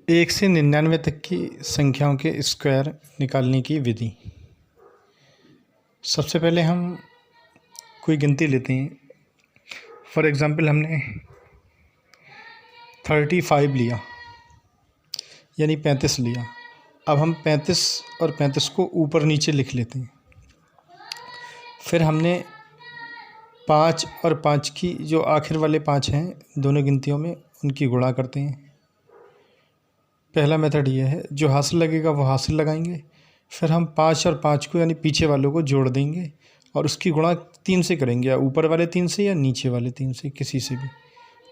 1 से 99 तक की संख्याओं के स्क्वायर निकालने की विधि। सबसे पहले हम कोई गिनती लेते हैं। फॉर एग्ज़ाम्पल हमने 35 लिया, यानी 35 लिया। अब हम 35 और 35 को ऊपर नीचे लिख लेते हैं। फिर हमने 5 और 5 की जो आखिर वाले 5 हैं दोनों गिनतियों में, उनकी गुणा करते हैं। पहला मेथड ये है, जो हासिल लगेगा वो हासिल लगाएंगे। फिर हम 5 और 5 को यानी पीछे वालों को जोड़ देंगे और उसकी गुणा 3 से करेंगे, या ऊपर वाले 3 से या नीचे वाले 3 से, किसी से भी।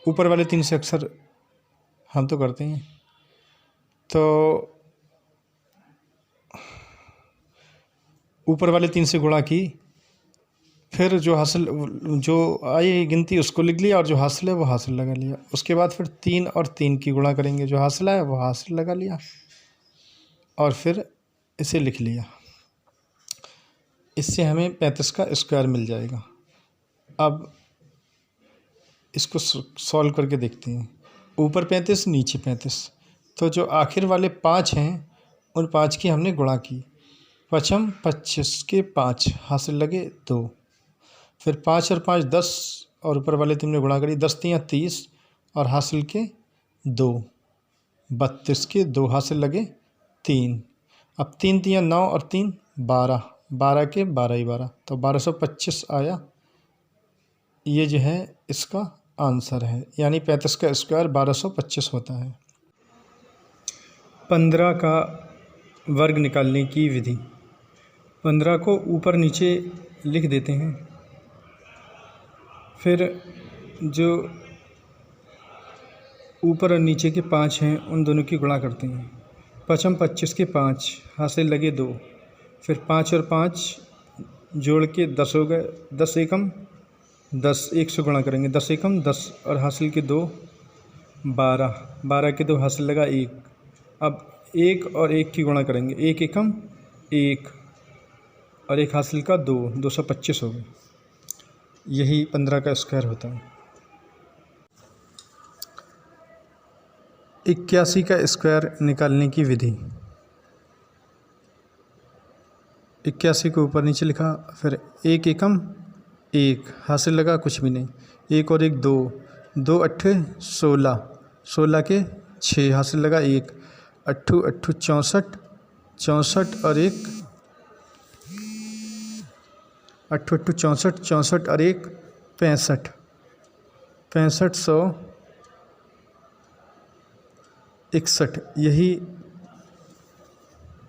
ऊपर वाले 3 से अक्सर हम तो करते हैं। तो ऊपर वाले 3 से गुणा की, फिर जो आई गिनती उसको लिख लिया और जो हासिल है वो हासिल लगा लिया। उसके बाद फिर 3 और 3 की गुणा करेंगे, जो हासिल है वो हासिल लगा लिया और फिर इसे लिख लिया। इससे हमें 35 का स्क्वायर मिल जाएगा। अब इसको सॉल्व करके देखते हैं। ऊपर 35 नीचे 35, तो जो आखिर वाले 5 हैं उन 5 की हमने गुणा की। 5 25 के 5 हासिल लगे 2, फिर 5 और 5 10 और ऊपर वाले 3 में गुणा करी। 10 3 30 और हासिल के 2, 32 के 2 हासिल लगे 3। अब 3 3 9 और 3 12, 12 के 12 ही 12, तो 1225 आया। ये जो है इसका आंसर है, यानी 35 का स्क्वायर 1225 होता है। 15 का वर्ग निकालने की विधि। 15 को ऊपर नीचे लिख देते हैं। फिर जो ऊपर और नीचे के 5 हैं उन दोनों की गुणा करते हैं। 5 25 के 5 हासिल लगे 2, फिर 5 और 5 जोड़ के 10 हो गए। 10 एकम 10, 1 से गुणा करेंगे। 10 एकम 10 और हासिल के 2 12, 12 के 2 हासिल लगा 1। अब 1 और 1 की गुणा करेंगे। 1 एकम 1 और 1 हासिल का 2, 225 हो गए। यही 15 का स्क्वायर होता है। 81 का स्क्वायर निकालने की विधि। 81 को ऊपर नीचे लिखा, फिर 1 एकम 1 हासिल लगा कुछ भी नहीं। 1 और 1 2, 2 अट्ठे 16, 16 के 6 हासिल लगा 1। 8 8 64, 64 और 1 8 8 64, 64 और 1 65, 65 161। यही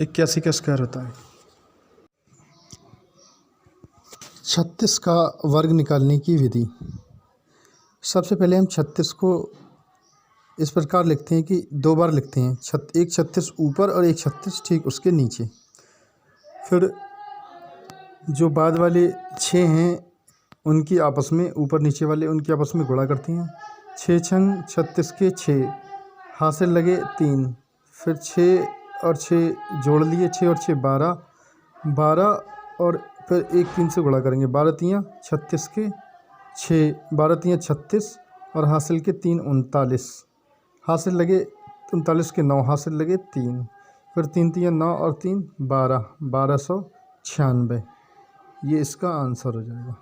81 का स्क्वायर होता है। 36 का वर्ग निकालने की विधि। सबसे पहले हम 36 को इस प्रकार लिखते हैं कि 2 बार लिखते हैं। एक 36 ऊपर और एक 36 ठीक उसके नीचे। फिर जो बाद वाले 6 हैं उनकी आपस में, ऊपर नीचे वाले उनकी आपस में गुणा करते हैं। 6 छंग 36 के 6 हासिल लगे 3, फिर 6 और 6 जोड़ लिए। 6 और 6 12, 12 और फिर 1 3 से गुणा करेंगे। 12 3 36 के 6, 12 3 36 और हासिल के 3 39, हासिल लगे 39 के 9 हासिल लगे 3, फिर 3 3 9 और 3 12, 1296। ये इसका आंसर हो जाएगा।